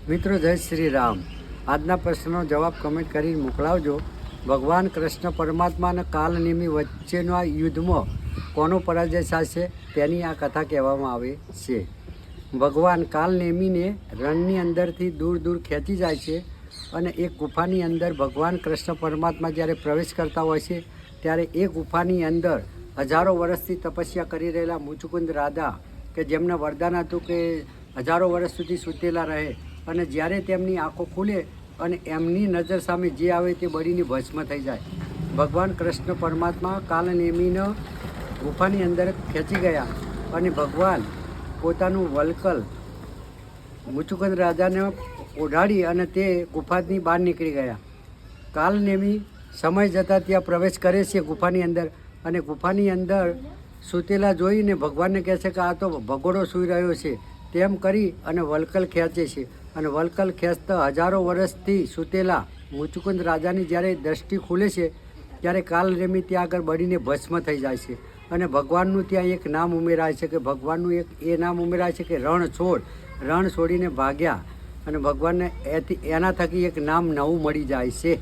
મિત્રો જય શ્રી રામ. આજના પ્રશ્નનો જવાબ કમેન્ટ કરીને મોકલાવજો. ભગવાન કૃષ્ણ પરમાત્મા અને કાલનેમી વચ્ચેના યુદ્ધમાં કોનો પરાજય થશે તેની આ કથા કહેવામાં આવે છે. ભગવાન કાલનેમીને રણની અંદરથી દૂર દૂર ખેંચી જાય છે અને એક ગુફાની અંદર ભગવાન કૃષ્ણ પરમાત્મા જ્યારે પ્રવેશ કરતા હોય છે ત્યારે એ ગુફાની અંદર હજારો વર્ષથી તપસ્યા કરી રહેલા મુચુકુંદ રાધા કે જેમને વરદાન હતું કે હજારો વર્ષ સુધી સૂતેલા રહે અને જ્યારે તેમની આંખો ખુલે અને એમની નજર સામે જે આવે તે બળીને ભસ્મ થઈ જાય. ભગવાન કૃષ્ણ પરમાત્મા કાલનેમીને ગુફાની અંદર ખેંચી ગયા અને ભગવાન પોતાનું વલકલ મુચુકુંદ રાજાને ઓઢાડી અને તે ગુફાની બહાર નીકળી ગયા. કાલનેમી સમય જતાં ત્યાં પ્રવેશ કરે છે ગુફાની અંદર અને ગુફાની અંદર સૂતેલા જોઈને ભગવાનને કહે છે કે આ તો ભગોડો સૂઈ રહ્યો છે તેમ કરી અને વલકલ ખેંચે છે અને વલકલ ખેંચતા હજારો વર્ષથી સૂતેલા મુચુકુંદ રાજાની જ્યારે દ્રષ્ટિ ખુલે છે ત્યારે કાલનેમી ત્યાં આગળ બળીને ભસ્મ થઈ જાય છે અને ભગવાનનું ત્યાં એક નામ ઉમેરાય છે કે ભગવાનનું એક એ નામ ઉમેરાય છે કે રણ છોડ. રણ છોડીને ભાગ્યા અને ભગવાનને એના થકી એક નામ નવું મળી જાય છે.